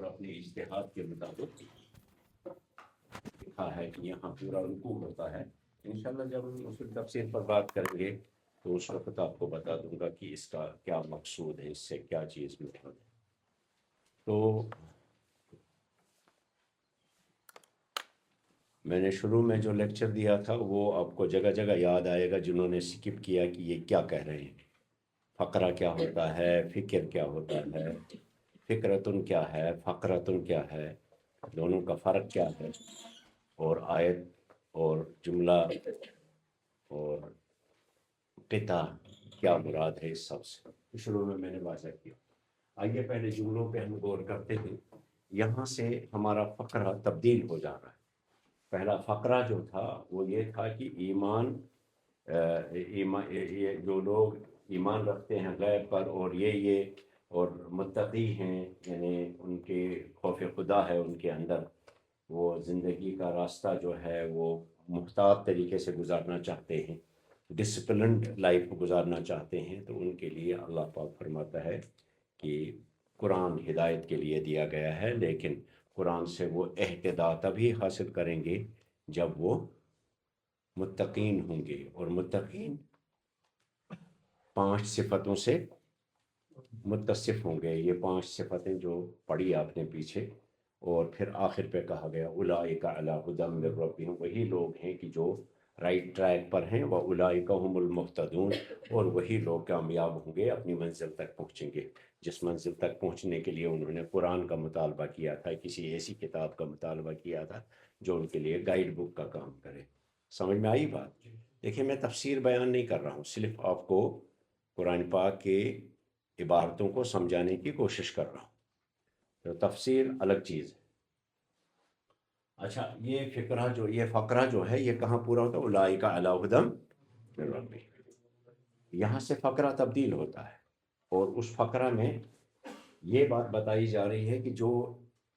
اپنے اجتہاد کے مطابق لکھا ہے کہ یہاں پورا رکوع ہوتا ہے. انشاءاللہ جب ہم اصول تفسیر پر بات کریں گے تو اس وقت آپ کو بتا دوں گا کہ اس کا کیا مقصود ہے، اس سے کیا چیز مطلب ہے. تو میں نے شروع میں جو لیکچر دیا تھا وہ آپ کو جگہ جگہ یاد آئے گا جنہوں نے سکپ کیا کہ یہ کیا کہہ رہے ہیں. فقرہ کیا ہوتا ہے، فکر کیا ہوتا ہے، فکرتن کیا ہے، فقرتن کیا ہے، دونوں کا فرق کیا ہے، اور آیت اور جملہ اور قطع کیا مراد ہے اس سب سے. شروع میں نے واضح کیا. آئیے پہلے جملوں پہ ہم غور کرتے ہیں. یہاں سے ہمارا فقرہ تبدیل ہو جا رہا ہے. پہلا فقرہ جو تھا وہ یہ تھا کہ یہ جو لوگ ایمان رکھتے ہیں غیب پر اور یہ اور متقی ہیں، یعنی ان کے خوف خدا ہے ان کے اندر، وہ زندگی کا راستہ جو ہے وہ محتاط طریقے سے گزارنا چاہتے ہیں، ڈسپلنڈ لائف گزارنا چاہتے ہیں، تو ان کے لیے اللہ پاک فرماتا ہے کہ قرآن ہدایت کے لیے دیا گیا ہے، لیکن قرآن سے وہ اہتداء تبھی حاصل کریں گے جب وہ متقین ہوں گے. اور متقین 5 صفتوں سے متصف ہوں گے. یہ 5 صفتیں جو پڑھی آپ نے پیچھے، اور پھر آخر پہ کہا گیا اولئک علی ھدی من ربہم، وہی لوگ ہیں کہ جو رائٹ ٹریک پر ہیں، واولئک ھم المہتدون، اور وہی لوگ کامیاب ہوں گے، اپنی منزل تک پہنچیں گے. جس منزل تک پہنچنے کے لیے انہوں نے قرآن کا مطالبہ کیا تھا، کسی ایسی کتاب کا مطالبہ کیا تھا جو ان کے لیے گائیڈ بک کا کام کرے. سمجھ میں آئی بات؟ دیکھیں میں تفسیر بیان نہیں کر رہا ہوں، صرف آپ کو قرآن پاک کے عبارتوں کو سمجھانے کی کوشش کر رہا ہوں. تو تفسیر الگ چیز ہے. اچھا، یہ فقرہ جو ہے یہ کہاں پورا ہوتا ہے؟ اولئک علی ھدی من ربہم. یہاں سے فقرہ تبدیل ہوتا ہے، اور اس فقرہ میں یہ بات بتائی جا رہی ہے کہ جو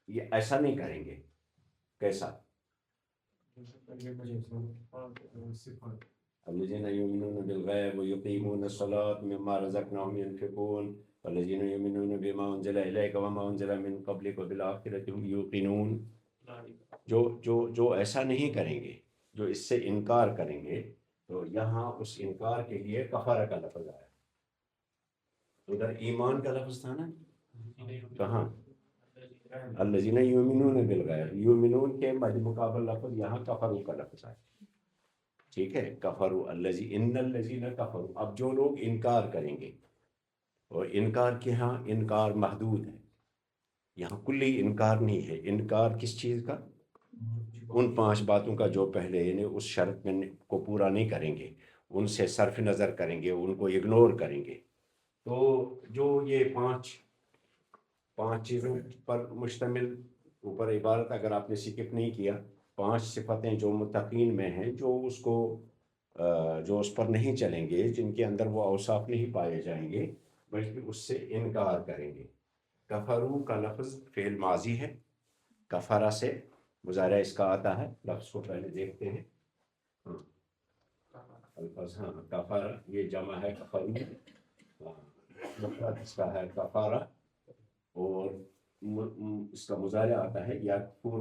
یہ ایسا نہیں کریں گے. کیسا؟ الذين يؤمنون بالغيب ويقيمون الصلاة مما رزقناهم ينفقون والذين يؤمنون بما أنزل إليك وما أنزل من قبلك وبالآخرة هم يوقنون. جو ایسا نہیں کریں گے، جو اس سے انکار کریں گے، تو یہاں اس انکار کے لیے کفر کا لفظ آیا. ادھر ایمان کا لفظ تھا نا، کہاں؟ الذین یؤمنون بالغیب، یؤمنون کے مقابل لفظ یہاں کفروا کا لفظ آیا. ٹھیک ہے، کفروا ان الذین کفروا. اب جو لوگ انکار کریں گے، اور انکار کے ہاں انکار محدود ہے، یہاں کلی انکار نہیں ہے. انکار کس چیز کا؟ ان 5 باتوں کا جو پہلے یعنی اس شرط میں کو پورا نہیں کریں گے، ان سے صرف نظر کریں گے، ان کو اگنور کریں گے. تو جو یہ 5 چیزوں پر مشتمل اوپر عبارت، اگر آپ نے سکپ نہیں کیا، 5 صفتیں جو متقین میں ہیں، جو اس پر نہیں چلیں گے، جن کے اندر وہ اوصاف نہیں پائے جائیں گے، بلکہ اس سے انکار کریں گے. کفروا کا لفظ فعل ماضی ہے، کفرہ سے مضارع اس کا آتا ہے. لفظ کو پہلے دیکھتے ہیں. الفاظ، ہاں، کفرہ یہ جمع ہے کفروا، مفرد اس کا ہے کفارہ، اور اس کا مضارع آتا ہے یکفر،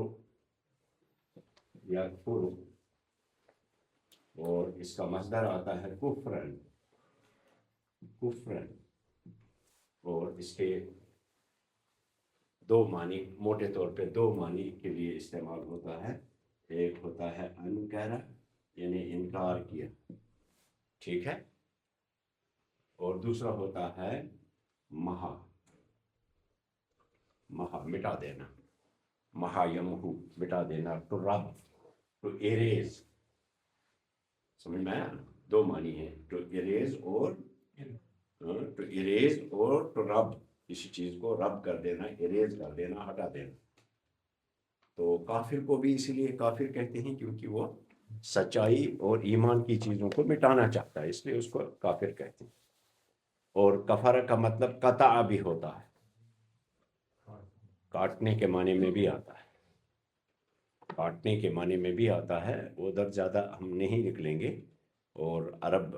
اور اس کا مصدر آتا ہے کفرن. اور اس کے 2 معنی، موٹے طور پہ 2 معنی کے لیے استعمال ہوتا ہے. ایک ہوتا ہے انکر، یعنی انکار کیا، ٹھیک ہے، اور دوسرا ہوتا ہے محا مٹا دینا. محا یمحو، مٹا دینا. ٹو رب، ٹو اریز. سمجھ میں آیا؟ 2 معنی ہیں، ٹو اریز اور ٹو رب. کسی چیز کو رب کر دینا، اریز کر دینا، ہٹا دینا. تو کافر کو بھی اسی لیے کافر کہتے ہیں کیونکہ وہ سچائی اور ایمان کی چیزوں کو مٹانا چاہتا ہے، اس لیے اس کو کافر کہتے ہیں. اور کفر کا مطلب قطع بھی ہوتا ہے، کاٹنے کے معنی میں بھی آتا ہے. کاٹنے کے معنی میں بھی آتا ہے. ادھر زیادہ ہم نہیں نکلیں گے. اور عرب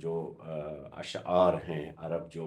جو اشعار ہیں، عرب جو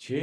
6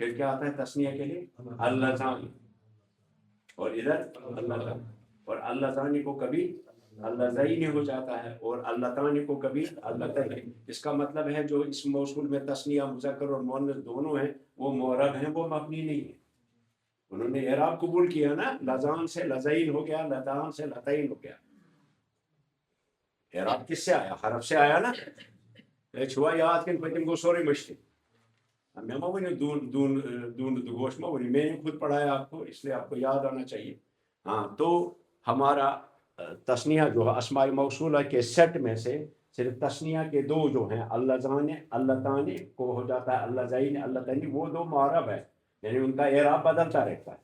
پھر کیا آتا ہے تسنیہ کے لیے؟ اللذان، اور ادھر اللہ تعالی، اور اللہ تعالی کو کبھی اللہ زین ہو جاتا ہے، اور اللہ تعالی کو کبھی اللہ تعالی۔ اس کا مطلب ہے جو اس موصول میں تسنیہ مذکر اور مؤنث دونوں ہیں وہ معرب ہیں، وہ مبنی نہیں ہے۔ انہوں نے اعراب قبول کیا نا، لذان سے لذین ہو گیا، لذان سے لتین ہو گیا۔ اعراب کس سے آیا؟ حرف سے آیا نا۔ چھوا یاد کن پتم گو سوری مشتی، میں مونی دون گوش مونی، میں نے خود پڑھایا آپ کو، اس لیے آپ کو یاد آنا چاہیے۔ ہاں، تو ہمارا تسنیہ جو ہے اسماء موصولہ کے سیٹ میں سے صرف تسنیہ کے دو جو ہیں اللہ زان اللہ تعالی کو ہو جاتا ہے اللہ زین اللہ تعالی، وہ دو معرب ہے، یعنی ان کا اعراب بدلتا رہتا ہے،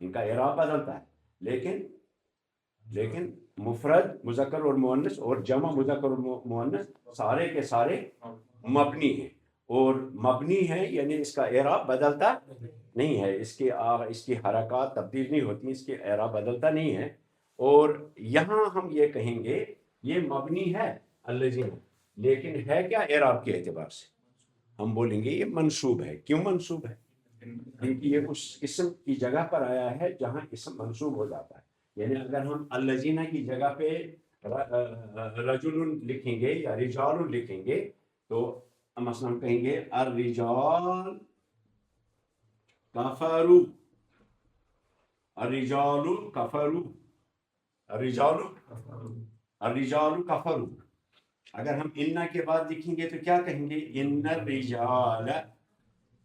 ان کا اعراب بدلتا ہے، لیکن مفرد مذکر اور مؤنث اور جمع مذکر اور مؤنث سارے کے سارے مبنی ہیں، اور مبنی ہے یعنی اس کا اعراب بدلتا نہیں ہے، اس کی حرکات تبدیل نہیں ہوتی، اس کے اعراب بدلتا نہیں ہے۔ اور یہاں ہم یہ کہیں گے یہ مبنی ہے الذین، لیکن ہے کیا اعراب کے اعتبار سے؟ ہم بولیں گے یہ منصوب ہے۔ کیوں منصوب ہے؟ کیونکہ یہ اس اسم کی جگہ پر آیا ہے جہاں اسم منصوب ہو جاتا ہے، یعنی اگر ہم الذین کی جگہ پہ رجل لکھیں گے یا رجال لکھیں گے تو مثلا ہم کہیں گے الرجال کفروا، الرجال کفروا، الرجال کفروا۔ اگر ہم انا کے بعد لکھیں گے تو کیا کہیں گے؟ ان الرجال،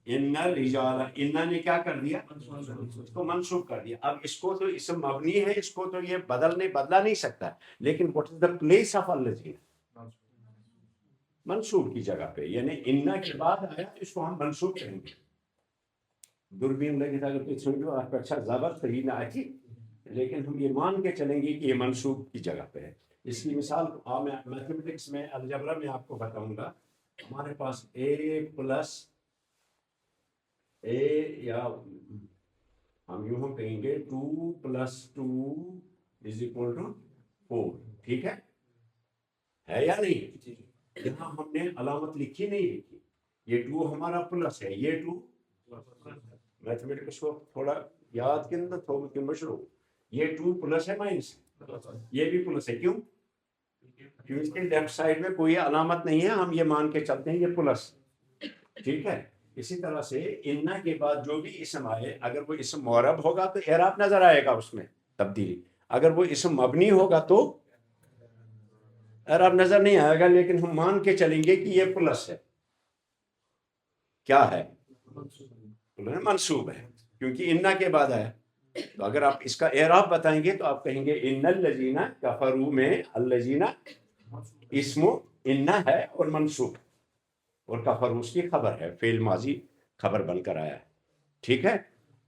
ان الرجال، انا نے کیا کر دیا؟ اس کو منصوب کر دیا۔ اب اس کو تو اسم مبنی ہے، اس کو تو یہ بدلا نہیں سکتا، لیکن what is the place of الذین؟ منصوب کی جگہ پہ، یعنی انا کے بعد آیا تو اس کو ہم منصوب کریں گے۔ دوربین لگے تھا کہ سمجھو آپ اچھا زبر صحیح نہ آئی، لیکن ہم یہ مان کے چلیں گے کہ یہ منصوب کی جگہ پہ ہے۔ اس کی مثال میں میتھمیٹکس میں الجبرا میں آپ کو بتاؤں گا۔ ہمارے پاس اے پلس اے، یا ہم یوں کہیں گے 2 + 2 = 4، ٹھیک ہے یا نہیں؟ یہاں ہم نے علامت لکھی نہیں لکھی، یہ 2 ہمارا پلس ہے، یہ 2 میتھمیٹکس کو تھوڑا یاد کے اندر تھوڑا مشروع، یہ 2 پلس ہے مائنس، یہ بھی پلس ہے۔ کیوں؟ کیونکہ اس کے لیفٹ سائڈ میں کوئی علامت نہیں ہے، ہم یہ مان کے چلتے ہیں یہ پلس، ٹھیک ہے۔ اسی طرح سے انا کے بعد جو بھی اسم آئے، اگر وہ اسم معرب ہوگا تو اعراب نظر آئے گا اس میں تبدیلی، اگر وہ اسم مبنی ہوگا تو اعراب نظر نہیں آئے گا، لیکن ہم مان کے چلیں گے کہ یہ پلس ہے، کیا ہے؟ منصوب ہے، کیونکہ انا کے بعد آیا۔ تو اگر آپ اس کا اعراب بتائیں گے تو آپ کہیں گے ان الذین کفروا میں الذین اسم انا ہے اور منصوب، اور کفر اس کی خبر ہے، فعل ماضی خبر بن کر آیا ہے، ٹھیک ہے۔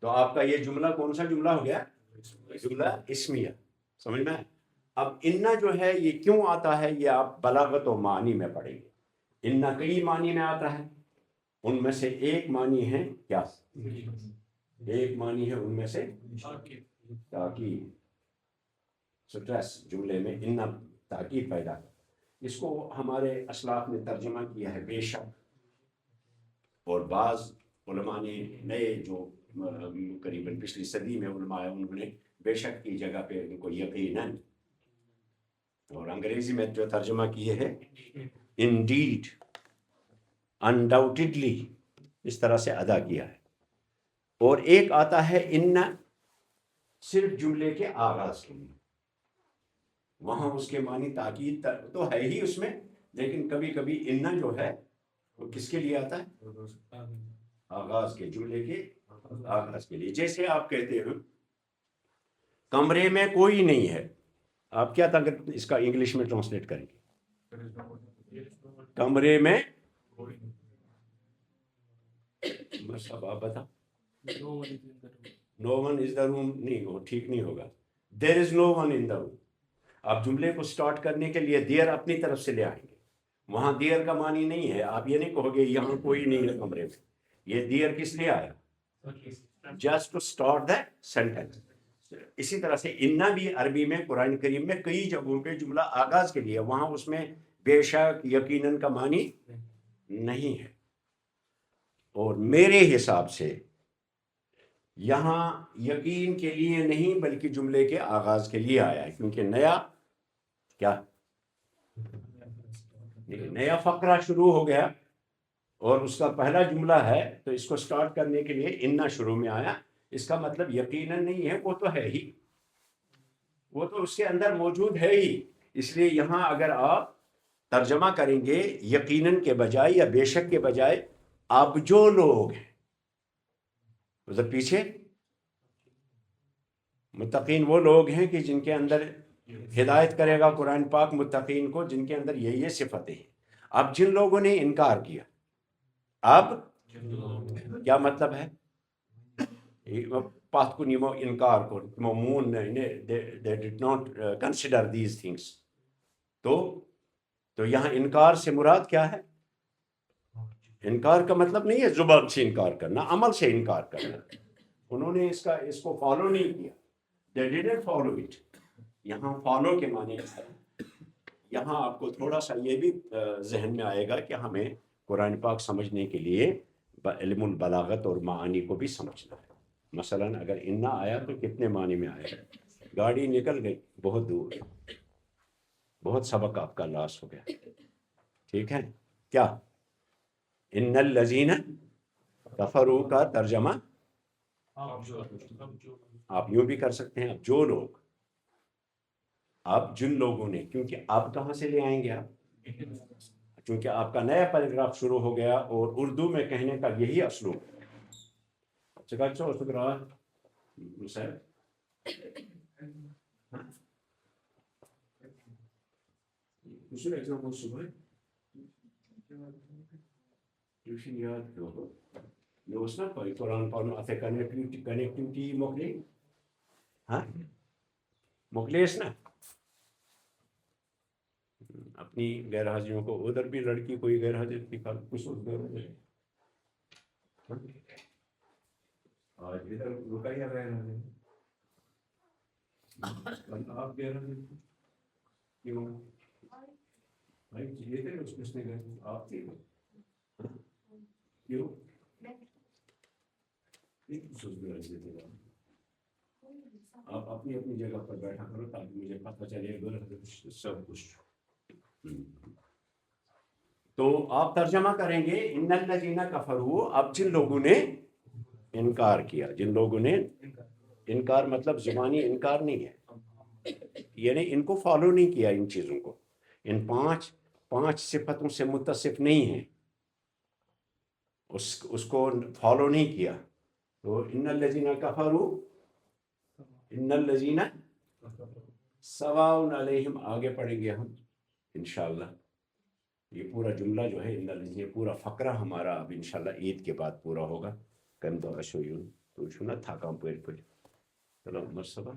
تو آپ کا یہ جملہ کون سا جملہ ہو گیا؟ جملہ اسمیہ، سمجھ میں؟ اب انا جو ہے یہ کیوں آتا ہے، یہ آپ بلاغت و معنی میں پڑھیں گے۔ انا کئی معنی میں آتا ہے، ان میں سے ایک معنی ہے کیا؟ ایک معنی ہے ان میں سے تاکید، سٹریس، جملے میں انا تاکید پیدا کر، اس کو ہمارے اسلاف نے ترجمہ کیا ہے بے شک، اور بعض علماء نے نئے جو قریباً پچھلی صدی میں علماء ہیں انہوں نے بے شک کی جگہ پہ ان کو یقیناً، اور انگریزی میں جو ترجمہ کیے ہے indeed، undoubtedly، اس طرح سے ادا کیا ہے۔ اور ایک آتا ہے ان صرف جملے کے آغاز کے لیے، وہاں اس کے معنی تاکید تو ہے ہی اس میں، لیکن کبھی کبھی ان جو ہے وہ کس کے لیے آتا ہے؟ آغاز کے، جملے کے آغاز کے لیے۔ جیسے آپ کہتے ہیں کمرے میں کوئی نہیں ہے، آپ کیا اس کا انگلش میں ٹرانسلیٹ کریں گے؟ کمرے میں سب آپ بتا، no one is the room، نہیں وہ ٹھیک نہیں ہوگا، there is no one in the room۔ آپ جملے کو سٹارٹ کرنے کے لیے دیر اپنی طرف سے لے آئیں گے، وہاں دیر کا معنی نہیں ہے، آپ یہ نہیں کہو گے یہاں کوئی نہیں ہے کمرے میں، یہ دیر کس لیے آیا؟ just to start the sentence۔ اسی طرح سے انا بھی عربی میں قرآن کریم میں کئی جگہوں پہ جملہ آغاز کے لیے، وہاں اس میں بے شک یقیناً کا معنی نہیں ہے۔ اور میرے حساب سے یہاں یقین کے لیے نہیں بلکہ جملے کے آغاز کے لیے آیا ہے، کیونکہ نیا کیا نیا فقرہ شروع ہو گیا اور اس کا پہلا جملہ ہے، تو اس کو سٹارٹ کرنے کے لیے انا شروع میں آیا. اس کا مطلب یقیناً نہیں ہے، وہ تو ہے ہی، وہ تو اس کے اندر موجود ہے ہی. اس لیے یہاں اگر آپ ترجمہ کریں گے یقیناً کے بجائے یا بے شک کے بجائے اب جو لوگ ہیں، ادھر پیچھے متقین وہ لوگ ہیں کہ جن کے اندر ہدایت کرے گا قرآن پاک متقین کو، جن کے اندر یہ صفتیں ہیں. اب جن لوگوں نے انکار کیا، اب کیا مطلب ہے؟ پاتھ کو نیمو انکار کو تمو مون they did not consider these things. تو یہاں انکار سے مراد کیا ہے؟ انکار کا مطلب نہیں ہے زبان سے انکار کرنا، عمل سے انکار کرنا. انہوں نے اس کو فالو نہیں کیا. They didn't follow it. یہاں فالو کے معنی ہے. یہاں آپ کو تھوڑا سا یہ بھی ذہن میں آئے گا کہ ہمیں قرآن پاک سمجھنے کے لیے علم البلاغت اور معانی کو بھی سمجھنا ہے. مثلا اگر انا آیا تو کتنے معنی میں آئے گا؟ گاڑی نکل گئی بہت دور، بہت سبق آپ کا لاس ہو گیا. ٹھیک ہے، کیا ان الذین کفروا کا ترجمہ آپ یوں بھی کر سکتے ہیں، اب جو لوگ، آپ جن لوگوں نے، کیونکہ آپ کہاں سے لے آئیں گے آپ؟ چونکہ آپ کا نیا پیراگراف شروع ہو گیا اور اردو میں کہنے کا یہی اسلوب ہے. مےٚ اوس نا پَے قرآن پَرُن اَتھے کنیکٹیوٹی مۄکلے مۄکلیس نا اپنی غیر حاضریوں کو. ادھر بھی لڑکی کوئی غیر حاضر تھی، کچھ آج ادھر رکا یا غیر حاضر؟ آپ غیر حاضر کیوں؟ بھائی یہ تھے اس نے گئے آپ تھے کیوں؟ آپ اپنی اپنی جگہ پر بیٹھا کرو تاکہ مجھے پتہ چلے سب کچھ. تو آپ ترجمہ کریں گے ان الذین کفروا، اب جن لوگوں نے انکار کیا. جن لوگوں نے انکار مطلب زبانی انکار نہیں ہے، یعنی ان کو فالو نہیں کیا، ان چیزوں کو، ان پانچ صفتوں سے متصف نہیں ہیں، اس کو فالو نہیں کیا. تو ان الذین کفروا ان الذین سواء علیہم آگے پڑھیں گے ہم انشاءاللہ. یہ پورا جملہ جو ہے ان الذین، پورا فقرہ ہمارا اب انشاءاللہ عید کے بعد پورا ہوگا. کم دو اشویون تو چھنا تھا کام پڑھ چلو مرحبا.